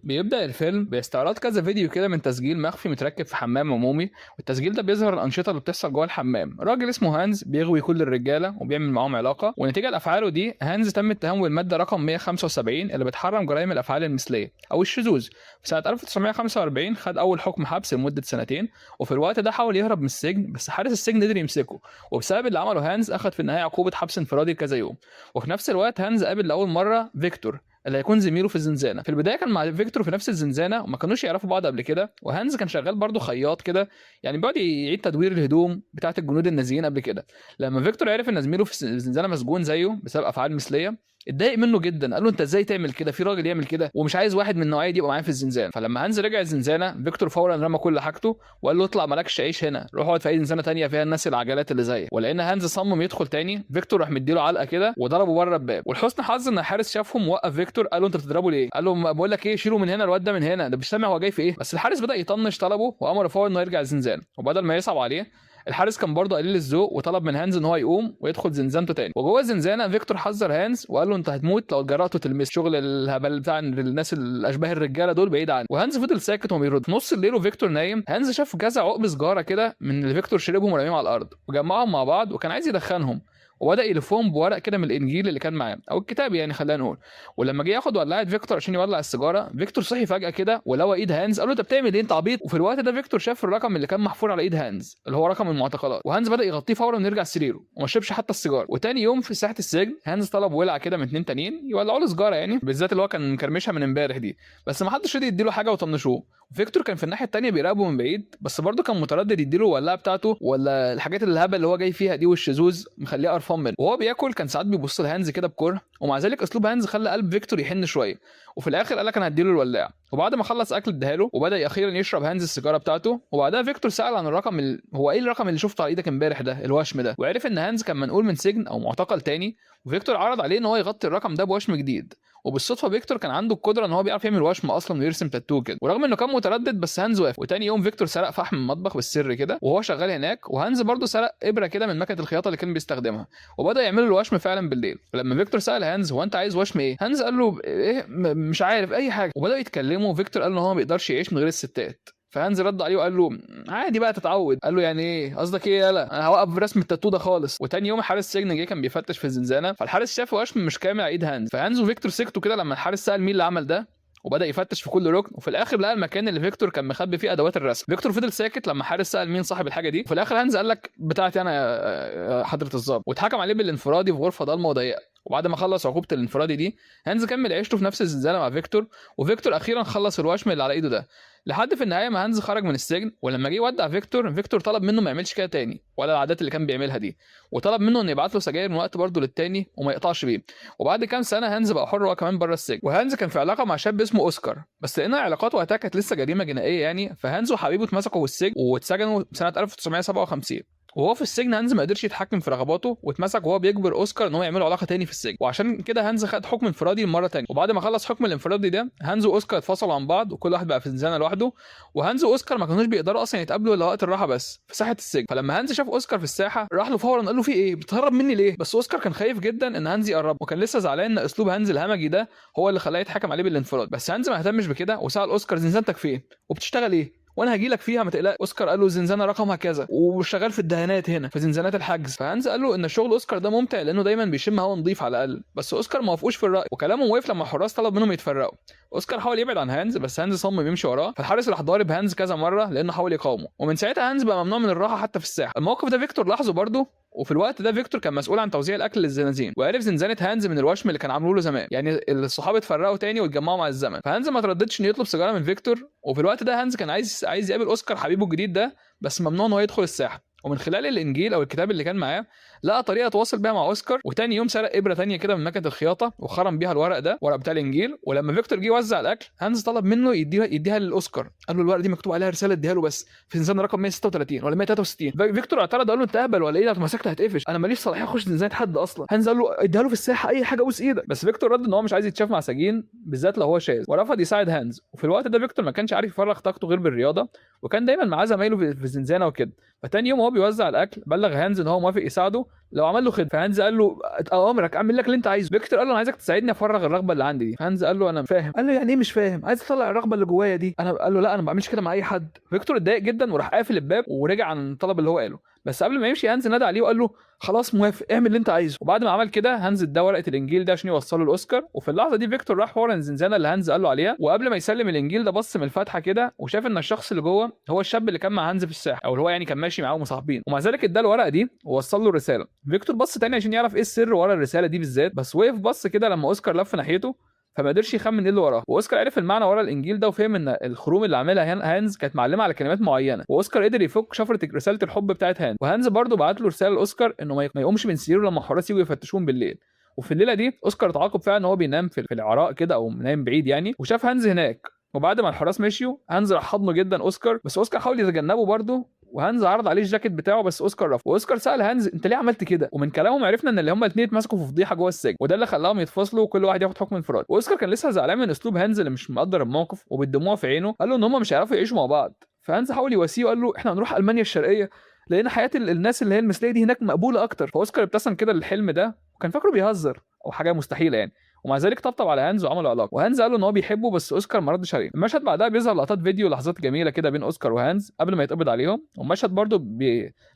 بيبدأ الفيلم باستعراض كذا فيديو كده من تسجيل مخفي متركب في حمام عمومي، والتسجيل ده بيظهر الأنشطة اللي بتحصل جوه الحمام. راجل اسمه هانز بيغوي كل الرجالة وبيعمل معاهم علاقة، ونتيجة لأفعاله دي هانز تم اتهامه بالمادة رقم 175 اللي بتحرم جرائم الأفعال المثلية أو الشذوذ. في سنة 1945 خد أول حكم حبس لمدة سنتين، وفي الوقت ده حاول يهرب من السجن بس حارس السجن قدر يمسكه، وبسبب اللي عمله هانز أخد في النهاية عقوبة حبس انفرادي لكذا يوم. وفي نفس الوقت هانز قابل لأول مرة فيكتور اللي هيكون زميله في الزنزانه. في البدايه كان مع فيكتور في نفس الزنزانه وما كانوش يعرفوا بعض قبل كده، وهانز كان شغال برضه خياط كده، يعني بيقعد يعيد تدوير الهدوم بتاعه الجنود النازيين قبل كده. لما فيكتور عرف ان زميله في الزنزانه مسجون زيه بسبب افعال مثليه، اتضايق منه جدا. قال له انت ازاي تعمل كده، في راجل يعمل كده ومش عايز واحد من النوعيه دي يبقى معايا في الزنزانه. فلما هانز رجع الزنزانه فيكتور فورا رمى كل حاجته وقال له اطلع مالكش عيش هنا، روح اقعد في اي زنزانه تانية فيها الناس العجلات اللي زيك. ولان هانز صمم يدخل تاني، فيكتور راح مديله علقه كده وضربه بره الباب. ولحسن حظ ان الحارس شافهم ووقف فيكتور، قال له انت بتضربه ليه؟ قال له بقول لك ايه، شيله من هنا، الواد ده من هنا، ده مش سامع هو جاي في ايه. بس الحارس بدا يطنش طلبه وامر فورا انه يرجع الزنزانه، وبدل ما يصعب عليه الحارس كان برضه قليل الذوق وطلب من هانز ان هو يقوم ويدخل زنزانته تاني. وجوه الزنزانه فيكتور حذر هانز وقال له انت هتموت لو جرأت تلمس شغل الهبل بتاع الناس الاشباه الرجاله دول بعيد عنه. وهانز فضل ساكت وما بيرد. في نص الليل وفيكتور نايم، هانز شاف كذا عقب سجاره كده من اللي فيكتور شربهم ورميهم على الارض وجمعهم مع بعض وكان عايز يدخنهم، وبدا يلفهم بورق كده من الانجيل اللي كان معاه او الكتاب يعني خلينا نقول. ولما جه ياخد ولعت فيكتور عشان يولع السيجاره، فيكتور صحي فجاه كده ولقى ايد هانز. قال له انت بتعمل ايه انت عبيط؟ وفي الوقت ده فيكتور شاف الرقم اللي كان محفور على ايد هانز اللي هو رقم المعتقلات، وهانز بدا يغطيه فورا ويرجع سريره وما شربش حتى السيجاره. وتاني يوم في ساحه السجن هانز طلب ولعه كده من اتنين تانيين يولعوا له سيجاره، يعني بالذات اللي هو كان مكرمشها من امبارح دي، بس ما حدش رضي يديله حاجه وطنشوه. فيكتور كان في الناحيه التانيه بيراقبه من بعيد، بس برضه كان متردد يديله الولاعه بتاعته ولا الحاجات الهبل اللي هو جاي فيها دي والشذوذ مخليه قرفان منه. وهو بياكل كان ساعات بيبص لهانز كده بكره، ومع ذلك اسلوب هانز خلى قلب فيكتور يحن شويه. وفي الاخر قال لك انا هديله الولاعه. وبعد ما خلص اكل اداله وبدا اخيرا يشرب هانز السيجاره بتاعته. وبعدها فيكتور سال عن الرقم هو ايه الرقم اللي شفته على ايدك امبارح ده، الوشم ده، وعرف ان هانز كان منقول من سجن او معتقل تاني، وفيكتور عرض عليه ان هو يغطي الرقم ده بوشم جديد. وبالصدفه فيكتور كان عنده القدره ان هو بيعرف يعمل وشم اصلا ويرسم تاتو كده. ورغم انه كان متردد بس هانز وافق. وتاني يوم فيكتور سرق فحم من المطبخ بالسر كده وهو شغال هناك، وهانز برضه سرق ابره كده من مكنه الخياطه اللي كان بيستخدمها، وبدا يعمل له الوشم فعلا بالليل. فلما فيكتور سال هانز هو انت عايز وشم ايه، هانز قال له ايه مش عارف اي حاجه. وبداوا يتكلموا وفيكتور قال له هو ما بيقدرش يعيش من غير الستات. فهانز رد عليه وقال له عادي بقى تتعود. قال له يعني ايه قصدك ايه، يالا انا هوقف رسم التاتو ده خالص. وتاني يوم حارس السجن جه كان بيفتش في الزنزانه، فالحارس شاف وشم مش كامل على ايد هانز. فهانز وفيكتور سكتوا كده لما الحارس سال مين اللي عمل ده، وبدا يفتش في كل ركن، وفي الاخر لقى المكان اللي فيكتور كان مخبي فيه ادوات الرسم. فيكتور فضل ساكت لما حارس سال مين صاحب الحاجه دي، وفي الاخر هانز قال لك بتاعتي انا يا حضره الضابط، واتحكم عليه بالانفرادي في غرفه ضلمه وضيقه. وبعد ما خلص عقوبه الانفرادي دي هانز كمل عيشته في نفس الزنزانه مع فيكتور، وفيكتور اخيرا خلص الوشم اللي على ايده ده. لحد في النهايه ما هانز خرج من السجن. ولما جه يودع فيكتور، فيكتور طلب منه ما يعملش كده تاني ولا العادات اللي كان بيعملها دي، وطلب منه انه يبعت له سجاير من وقت برضه للتاني وما يقطعش بيه. وبعد كام سنه هانز بقى حر هو كمان بره السجن. وهانز كان في علاقه مع شاب اسمه اوسكار، بس لان علاقاته وقتها كانت لسه جريمه جنائيه يعني، فهانز وحبيبه اتمسكوا في السجن واتسجنوا سنه 1957. وهو في السجن هانز ما قدرش يتحكم في رغباته واتمسك وهو بيجبر اوسكار ان هو يعملوا علاقه تاني في السجن، وعشان كده هانز خد حكم انفرادي مره تانية. وبعد ما خلص حكم الانفرادي ده هانز واوسكار اتفصلوا عن بعض وكل واحد بقى في زنزانه لوحده. وهانز واوسكار ما كانوش بيقدروا اصلا يتقابلوا الا وقت الراحه بس في ساحه السجن. فلما هانز شاف اوسكار في الساحه راح له فورا قال له في ايه بتهرب مني ليه، بس اوسكار كان خايف جدا ان هانز يقرب، وكان لسه زعلان ان اسلوب هانز الهمجي ده هو اللي خلاه يتحكم عليه بالانفراد. بس هانز ما اهتمش بكده وسال اوسكار زنزانتك فين وبتشتغل ايه وانا هجي لك فيها ما تقلقش. اوسكار قال له الزنزانه رقمها كذا وشغال في الدهانات هنا في زنزانات الحجز. فهانز قال له ان شغل اوسكار ده ممتع لانه دايما بيشم هوا نظيف على الاقل، بس اوسكار ما وافقوش في الراي وكلامه وقف لما الحراس طلب منهم يتفرقوا. اوسكار حاول يبعد عن هانز بس هانز صمم يمشي وراه، فالحارس راح ضارب هانز كذا مره لانه حاول يقاومه، ومن ساعتها هانز بقى ممنوع من الراحه حتى في الساحه. الموقف ده فيكتور لاحظه برضه، وفي الوقت ده فيكتور كان مسؤول عن توزيع الاكل للزنازين، وعرف زنزانه هانز من الوشم اللي كان عامله له زمان، يعني الصحاب اتفرقوا تاني واتجمعوا مع الزمن. فهانز ما ترددش انه يطلب سيجاره من فيكتور. وفي الوقت ده هانز كان عايز يقابل اوسكار حبيبه الجديد ده، بس ممنوع انه يدخل الساحه. ومن خلال الانجيل او الكتاب اللي كان معاه لقى طريقه يتواصل بيها مع اوسكار. وتاني يوم سرق ابره تانية كده من مكنه الخياطه وخرم بيها الورق ده، ورق بتاع الانجيل. ولما فيكتور جه يوزع الاكل هانز طلب منه يديها للاوسكار، قال له الورقه دي مكتوب عليها رساله اديها له بس في زنزانه رقم 136 ولا 163. فيكتور اعترض قال له انت اهبل ولا ايه، لو اتمسكت هتقفش، انا ماليش صلاحيه اخش زنزانه حد اصلا. هانز قال له اديها له في الساحه اي حاجه بوس ايدك. بس فيكتور رد ان هو مش عايز يتشاف مع سجين بالذات لو هو شاذ، ورفض يساعد هانز. وفي الوقت ده فيكتور ما كانش عارف يفرغ طاقته غير بالرياضه، وكان دايما معاه زمايله في الزنزانه وكده. فتاني يوم وهو بيوزع الاكل بلغ هانز ان هو موافق يساعده لو عمل له خدمه. فهانز قال له اوامرك، اعمل لك اللي انت عايزه. فيكتور قال له انا عايزك تساعدني افرغ الرغبه اللي عندي دي. فهانز قال له انا فاهم. قال له يعني ايه مش فاهم؟ عايز اطلع الرغبه اللي جوايا دي. قال له لا انا ما بعملش كده مع اي حد. فيكتور اتضايق جدا وراح قافل الباب ورجع عن الطلب اللي هو قاله. بس قبل ما يمشي هانز نادى عليه وقال له خلاص موافق، اعمل اللي انت عايزه. وبعد ما عمل كده هانز ادى ورقه الانجيل ده عشان يوصله لاوسكار. وفي اللحظه دي فيكتور راح ورا الزنزانه اللي هانز قال له عليها، وقبل ما يسلم الانجيل ده بص من الفتحه كده وشاف ان الشخص اللي جوه هو الشاب اللي كان مع هانز في الساحه، او اللي هو يعني كان ماشي معاه ومصاحبين. ومع ذلك ادى الورقه دي ووصل له الرساله. فيكتور بص تاني عشان يعرف ايه السر ورا الرساله دي بالذات، بس وقف بص كده لما اوسكار لف ناحيته فما قدرش يخمن ايه اللي وراه. واوسكار عرف المعنى ورا الانجيل ده وفهم ان الخروم اللي عاملها هانز كانت معلمه على كلمات معينه. واوسكار قدر يفك شفره رساله الحب بتاعت هانز. وهانز برضه بعت له رساله لاوسكار انه ما يقومش من سريره لما الحراس يجوا يفتشوهم بالليل. وفي الليله دي اوسكار اتعاقب فعلا ان هو بينام في العراء كده او نايم بعيد يعني، وشاف هانز هناك. وبعد ما الحراس مشيوا هانز راح حضنه جدا اوسكار، بس اوسكار حاول يتجنبه برضه. وهانز عرض عليه الجاكيت بتاعه بس اوسكار رفض. واوسكار سال هانز انت ليه عملت كده؟ ومن كلامهم عرفنا ان اللي هم الاثنين اتمسكوا في فضيحه جوه السجن، وده اللي خلاهم يتفصلوا وكل واحد ياخد حكم انفرادي. واوسكار كان لسه زعلان من اسلوب هانز اللي مش مقدر الموقف، وبالدموع في عينه قال له ان هم مش هيعرفوا يعيشوا مع بعض. فهانز حاول يواسيه وقال له احنا هنروح المانيا الشرقيه لان حياه الناس اللي هي المثليه دي هناك مقبوله اكتر. فاوسكار ابتسم كده للحلم ده وكان فاكره بيهزر او حاجه مستحيله يعني، ومع ذلك طبطب على هانز وعملوا علاقه. وهانز قال له ان هو بيحبه بس اوسكار ما ردش عليه. المشهد بعدها بيظهر لقطات فيديو لحظات جميله كده بين اوسكار وهانز قبل ما يتقبض عليهم. والمشهد برضه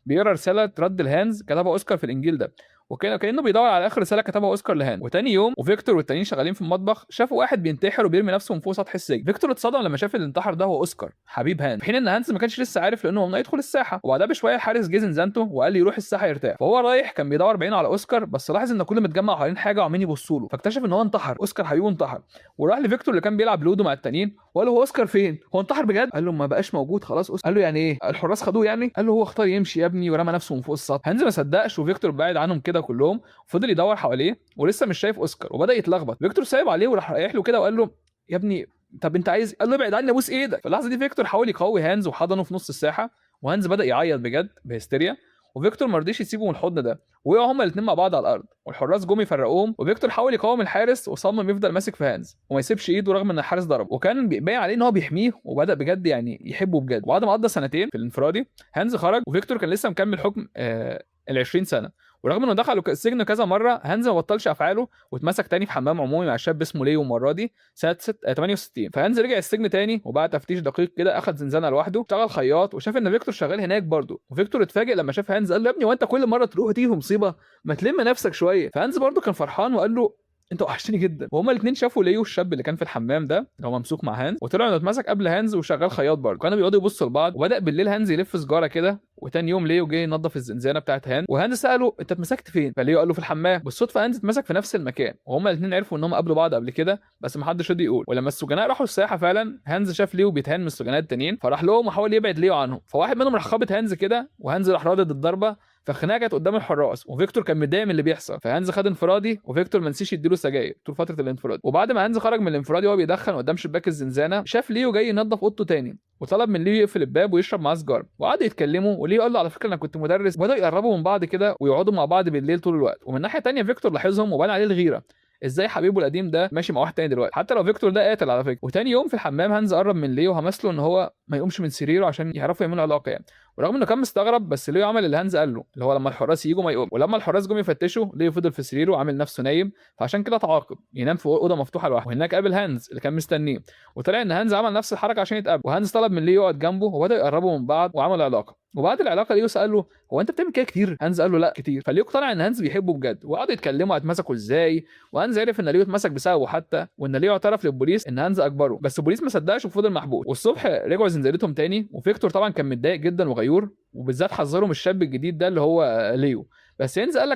بيقرا رساله رد لهانز كتبها اوسكار في الانجيل ده، وكانه بيدور على اخر رساله كتبها اوسكار لهانز. وتاني يوم وفيكتور والتانيين شغالين في المطبخ شافوا واحد بينتحر وبيرمي نفسه من فوق سطح السجن. فيكتور اتصدم لما شاف اللي انتحر ده هو اوسكار حبيب هانز، في حين ان هانز ما كانش لسه عارف لانه ممنوع يدخل الساحه. وبعدها بشويه الحارس جه زنزانته وقال لي يروح الساحه يرتاح. فهو رايح كان بيدور بعينه على اوسكار، بس لاحظ ان كل متجمع حوالين حاجه وعمالين يبصوا له، فاكتشف ان هو انتحر. اوسكار حبيبه انتحر. وراح لفيكتور اللي كان بيلعب لودو مع التانيين وقال له هو اوسكار فين؟ هو انتحر بجد؟ قال له ما بقاش موجود خلاص. قال له يعني ايه؟ الحراس خدوه يعني؟ قال له هو اختار يمشي يا ابني ورمى نفسه من فوق السطح. هانز ما صدقش وفيكتور بعد عنهم كده كلهم وفضل يدور حواليه ولسه مش شايف اوسكار وبدا يتلخبط. فيكتور سايب عليه وراح رايح له كده وقال له يا ابني طب انت عايز؟ قال له ابعد عني ابوس ايدك. في اللحظه دي فيكتور حاول يقوي هانز وحضنه في نص الساحه، وهانز بدا يعيط بجد بهستيريا. وفيكتور ما رضيش يسيبه من الحضن ده، وقعوا هما الاثنين مع بعض على الارض. والحراس جم يفرقوهم، وفيكتور حاول يقاوم الحارس وصمم يفضل ماسك في هانز وما يسيبش ايده رغم ان الحارس ضربه، وكان باين عليه ان هو بيحميه وبدا بجد يعني يحبه بجد. وبعد ما قضى سنتين في الانفرادي هانز خرج، وفيكتور كان لسه مكمل حكم ال 20 سنه. ورغم انه دخل السجن كذا مره هانز ما بطلش افعاله واتمسك تاني في حمام عمومي مع شاب اسمه ليو المره دي سنه 68. فهانز رجع السجن تاني وبعد تفتيش دقيق كده اخذ زنزانه لوحده، اشتغل خياط وشاف ان فيكتور شغال هناك برضه. وفيكتور اتفاجئ لما شاف هانز قال له يا ابني وانت كل مره تروح وتيجي في مصيبه ما تلم نفسك شويه. فهانز برضه كان فرحان وقال له انت وحشتني جدا. وهما الاثنين شافوا ليو الشاب اللي كان في الحمام ده اللي هو ممسوك مع هانز، وطلعوا انه اتمسك قبل هانز وشغال خياط برضه. كانوا بيقعدوا يبصوا لبعض، وبدا بالليل هانز يلف سجاره كده. وتاني يوم ليو جه ينظف الزنزانه بتاعت هانز، وهانز ساله انت اتمسكت فين؟ فليو قال له في الحمام. بالصدفه هانز اتمسك في نفس المكان، وهما الاثنين عرفوا ان هم قابلوا بعض قبل كده بس ما حدش رضي يقول. ولما السجناء راحوا الساحه فعلا هانز شاف ليو بيتهان من السجناء التانيين، فراح لهم وحاول يبعد ليو عنهم. فواحد منهم راح خابط هانز كده، وهانز راح رادد الضربه. فالخناقه كانت قدام الحراس، وفيكتور كان متضايق من اللي بيحصل. فهانز خد انفرادي، وفيكتور ما نسيش يديله سجاير طول فتره الانفراد. وبعد ما هانز خرج من الانفرادي وهو بيدخن قدام شباك الزنزانه شاف ليو جاي ينظف اوضته تاني، وطلب من ليو يقفل الباب ويشرب معاه سجاره. وقعدوا يتكلموا، وليو قال له على فكره انا كنت مدرس. وبداوا يقربوا من بعض كده ويقعدوا مع بعض بالليل طول الوقت. ومن ناحيه تانية فيكتور لاحظهم وبان عليه الغيره، ازاي حبيبه القديم ده ماشي مع واحد تاني دلوقتي حتى لو فيكتور ده قاتل على فكره. وتاني يوم في الحمام هانز قرب من ليو وهمسله ان هو ما يقومش من سريره عشان يعرفوا يعملوا علاقه يعني. ورغم انه كان مستغرب بس ليو عمل اللي هانز قال له، اللي هو لما الحراس يجوا ما يقوم. ولما الحراس جم يفتشوا ليو فضل في سريره وعامل نفسه نايم، فعشان كده تعاقب ينام في اوضه مفتوحه لوحده. وهناك قابل هانز اللي كان مستنيه، وطلع ان هانز عمل نفس الحركه عشان يتقابل. وهانز طلب من ليو يقعد جنبه وبداوا يقربوا من بعض وعملوا علاقه. وبعد العلاقه ليو سال له هو انت بتعمل كده كتير؟ هانز قال له لا كتير. فليو اقتنع ان هانز بيحبه بجد، وقعدوا يتكلموا اتمسكوا ازاي. وهانز عرف ان ليو اتمسك بسببه حتى، وان ليو اعترف للبوليس ان هانز اكبره، بس البوليس ما صدقش وفضل محبوس. والصبح رجعوا زنزانتهم تاني، وفيكتور طبعا كان متضايق جدا وغيور، وبالذات حذره من الشاب الجديد ده اللي هو ليو. بس هانز قال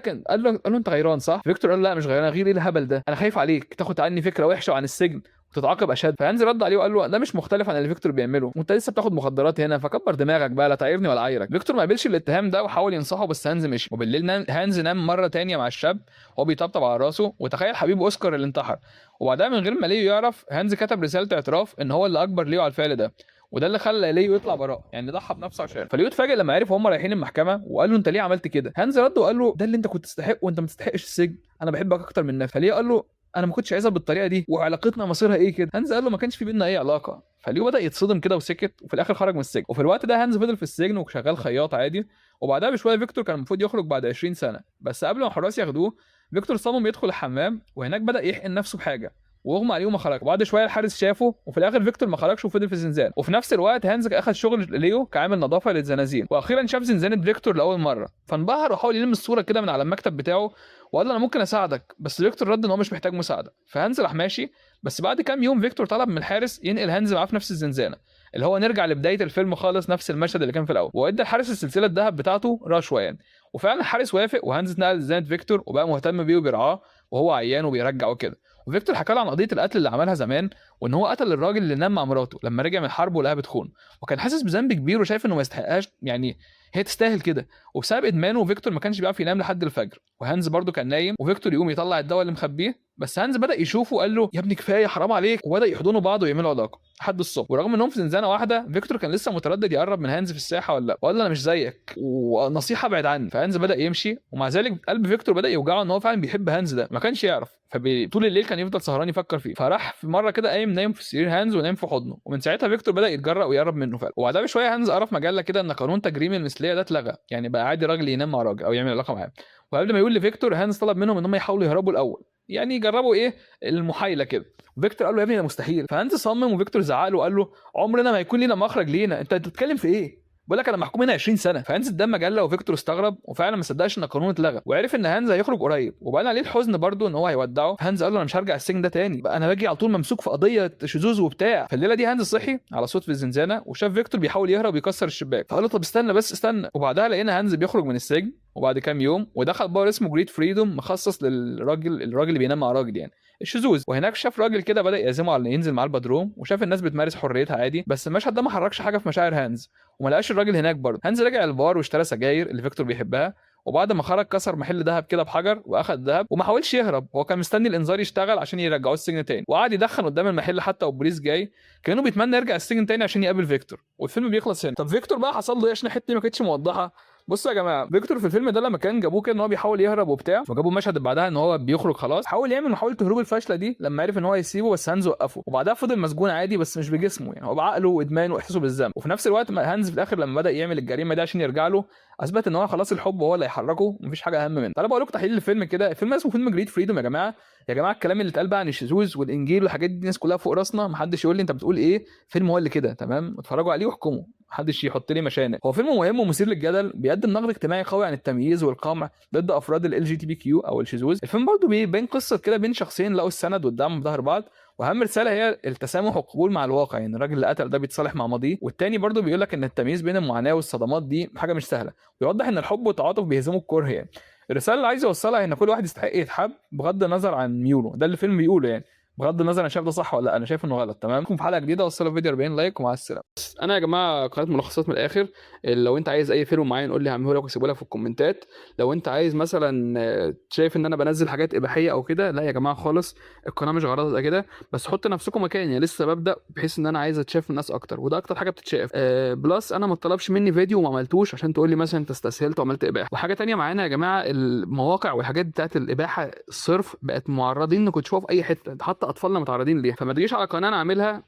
له انت غيران صح؟ فيكتور قال لا مش غيران، غير ايه الهبل ده؟ انا خايف عليك تاخد عني فكره وحشه عن السجن وتتعاقب اشد. فهانز رد عليه وقال له ده مش مختلف عن اللي فيكتور بيعمله، وانت لسه بتاخد مخدرات هنا، فكبر دماغك بقى لا تعيرني ولا عايرك. فيكتور ما قبلش الاتهام ده وحاول ينصحه، بس هانز مشي. وبالليل هانز نام مره تانية مع الشاب وهو بيطبطب على راسه، وتخيل حبيبه اوسكار اللي انتحر. وبعدها من غير ما ليو يعرف هانز كتب رساله اعتراف ان هو اللي اكبر ليو على الفعل ده، وده اللي خلى ليو يطلع براء، يعني ضحى بنفسه عشان. فليو اتفاجئ لما عرف هم رايحين المحكمه، وقال له انت ليه عملت كده؟ هانز رد وقال له ده اللي انت كنت تستحق، وانت ما تستحقش السجن، انا بحبك اكتر من نفسي. فليو قال له انا ما كنتش عايزها بالطريقه دي، وعلاقتنا مصيرها ايه كده؟ هانز قال له ما كانش في بيننا اي علاقه، فليو بدا يتصدم كده وسكت، وفي الاخر خرج من السجن. وفي الوقت ده هانز فضل في السجن وشغال خياط عادي. وبعدها بشويه فيكتور كان المفروض يخرج بعد 20 سنه، بس قبل ما الحراس ياخدوه فيكتور صمم يدخل الحمام، وهناك بدا يحقن نفسه بحاجه واغمى عليه وما خرج. وبعد شويه الحارس شافه، وفي الاخر فيكتور ما خرجش وفضل في الزنزانه. وفي نفس الوقت هانز اخذ شغل ليو كعامل نظافه للزنازين. واخيرا شاف زنزانه فيكتور لاول مره، فانبهر وحاول يلم الصوره كده من على المكتب بتاعه، وقال له انا ممكن اساعدك. بس فيكتور رد ان هو مش محتاج مساعده، فهانز راح ماشي. بس بعد كام يوم فيكتور طلب من الحارس ينقل هانز معاه في نفس الزنزانه، اللي هو نرجع لبدايه الفيلم خالص، نفس المشهد اللي كان في الاول. وادى الحارس السلسله الذهب بتاعته رشوه يعني. وفعلا الحارس وافق، وهانز اتنقل لزنزانه فيكتور وبقى مهتم بيه وبيرعاه وهو عيان وبيرجعه كده. وفيكتور حكى له عن قضيه القتل اللي عملها زمان، وان هو قتل الراجل اللي نام مع مراته لما رجع من الحرب ولقاها بتخون، وكان حاسس بذنب كبير وشايف انه ما يستحقهاش يعني، هي تستاهل كده. وبسبب ادمانه فيكتور ما كانش بيعرف ينام لحد الفجر، وهانز برضو كان نايم، وفيكتور يقوم يطلع الدواء اللي مخبيه. بس هانز بدا يشوفه وقال له يا ابني كفايه حرام عليك، وبدا يحضنوا بعض ويعملوا علاقه لحد الصبح. ورغم انهم في زنزانه واحده فيكتور كان لسه متردد يقرب من هانز في الساحه ولا لا، وقال له انا مش زيك ونصيحه ابعد عني. فهانز بدا يمشي، ومع ذلك قلب فيكتور بدا يوجعه ان هو فعلا بيحب هانز ده، ما كانش يعرف. فطول الليل كان يفضل سهران يفكر فيه. فراح في مره كده قايم نايم في سرير هانز ونايم في حضنه، ومن ساعتها فيكتور بدا يتجرأ ويقرب منه فعلا. وبعدها بشويه هانز قرا في مجله كده ان قانون تجريم المثليه ده اتلغى، يعني بقى عادي راجل ينام مع راجل او يعمل علاقه معاه. وقبل ما يقول لفيكتور هانز طلب منهم ان هم يحاولوا يهربوا الاول، يعني يجربوا ايه المحايله كده. وفيكتور قال له يا ابني ده مستحيل. فهانز صمم، وفيكتور زعق له وقال له عمرنا ما هيكون لينا مخرج لينا، انت بتتكلم في ايه؟ بقول لك انا محكوم هنا 20 سنه. فهانز ادام مجله، وفيكتور استغرب وفعلا ما صدقش ان القانون اتلغى، وعرف ان هانز هيخرج قريب، وبقى عليه الحزن برده ان هو هيودعه. هانز قال له انا مش هرجع السجن ده تاني بقى، انا باجي على طول ممسوك في قضيه شذوذ وبتاع. فالليله دي هانز صحي على صوت في الزنزانه وشاف فيكتور بيحاول يهرب ويكسر الشباك، فقال له طب استنى بس استنى. وبعدها لقينا هانز بيخرج من السجن، وبعد كام يوم ودخل بار اسمه جريت فريدوم مخصص الراجل اللي بينام مع راجل يعني الشذوذ. وهناك شاف راجل كده بدا يعزمه على ينزل معاه البدروم، وشاف الناس بتمارس حريتها عادي. بس المشهد ده ما حركش حاجه في مشاعر هانز، وما لقاش الراجل هناك برضه. هانز رجع البار واشترى سجاير اللي فيكتور بيحبها، وبعد ما خرج كسر محل ذهب كده بحجر واخد ذهب، وما حاولش يهرب. هو كان مستني الانذار يشتغل عشان يرجعوه السجن تاني، وقعد يدخن قدام المحل حتى والبوليس جاي، كانه بيتمنى يرجع السجن تاني عشان يقابل فيكتور. والفيلم بيخلص هنا. طب فيكتور بقى حصل له ايه عشان الحته دي ما كانتش موضحه؟ بصوا يا جماعه، فيكتور في الفيلم ده لما كان جابوه كده ان هو بيحاول يهرب وبتاع، وجابوا مشهد بعدها ان هو بيخرج خلاص، حاول يعمل محاوله هروب الفاشله دي لما عرف ان هو يسيبه، بس هانز وقفه. وبعدها فضل مسجون عادي بس مش بجسمه، يعني هو بعقله وادمان واحساسه بالذنب. وفي نفس الوقت هانز في الاخر لما بدا يعمل الجريمه دي عشان يرجع له، اثبت ان هو خلاص الحب هو اللي هيحركه ومفيش حاجه اهم منه. تعالوا بقول لكم تحليل الفيلم كده. الفيلم اسمه فيلم جريت فريدوم يا جماعه. يا جماعه الكلام اللي اتقال بقى عن الشذوذ والانجيل والحاجات دي الناس كلها فوق راسنا، محدش يقول لي انت بتقول ايه. فيلم هو اللي كده تمام، اتفرجوا عليه واحكموا، محدش يحط لي مشانق. هو فيلم مهم ومثير للجدل، بيقدم نقد اجتماعي قوي عن التمييز والقمع ضد افراد ال جي تي بي كيو او الشذوذ. الفيلم برضه بيبين قصه كده بين شخصين لقوا السند والدعم في ظهر بعض، واهم رساله هي التسامح والقبول مع الواقع. يعني الراجل اللي قتل ده بيتصالح مع ماضيه، والتاني برضه بيقول لك ان التمييز بين المعاناه والصدمات دي حاجه مش سهله، ويوضح ان الحب والتعاطف بيهزموا الكره يعني. الرساله اللي عايز يوصلها ان كل واحد يستحق يتحب بغض النظر عن ميوله، ده اللي الفيلم بيقوله يعني، بغض النظر انا شايف ده صح ولا لا، انا شايف انه غلط. تمام، في حلقه جديده، وصلوا فيديو 40 لايك ومع السلامه. انا يا جماعه قناه ملخصات من الاخر، لو انت عايز اي فيلم معين قول لي هعمله لك واسيبه لك في الكومنتات. لو انت عايز مثلا شايف ان انا بنزل حاجات اباحيه او كده، لا يا جماعه خالص، القناه مش غرضها كده، بس حط نفسكم مكاني، لسه ببدا، بحيث ان انا عايز اتشاف الناس اكتر، وده اكتر حاجه بتتشاف. بلس انا ما طلبش مني فيديو وما عملتوش عشان تقول لي مثلا انت استسهلت وعملت اباحه. وحاجه تانية معانا يا جماعه، المواقع والحاجات بتاعت الاباحه الصرف بقت معرضين انكم تشوفوا في اي حته، حتى اطفالنا متعرضين ليها. فما تجيش على قناه انا عاملها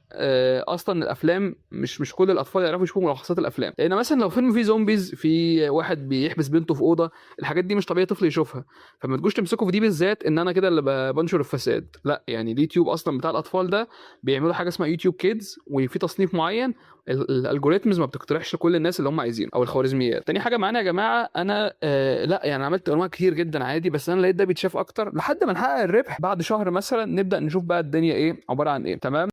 اصلا الافلام مش كل الاطفال يعرفوا يشوفوا ملخصات الافلام، لان مثلا لو فيلم فيه زومبيز، في واحد بيحبس بنته في اوضه، الحاجات دي مش طبيعي طفل يشوفها. فما تجوش تمسكوا في دي بالذات ان انا كده اللي بنشر الفساد، لا. يعني اليوتيوب اصلا بتاع الاطفال ده بيعملوا حاجه اسمها يوتيوب كيدز، وفي تصنيف معين الالجوريثمز ما بتقترحش لكل الناس اللي هم عايزين، او الخوارزميات. تاني حاجه معانا يا جماعه، انا لا يعني عملت انواع كتير جدا عادي، بس انا لقيت ده بيتشاف اكتر لحد ما نحقق الربح. بعد شهر مثلا نبدا نشوف بقى الدنيا ايه عباره عن ايه. تمام.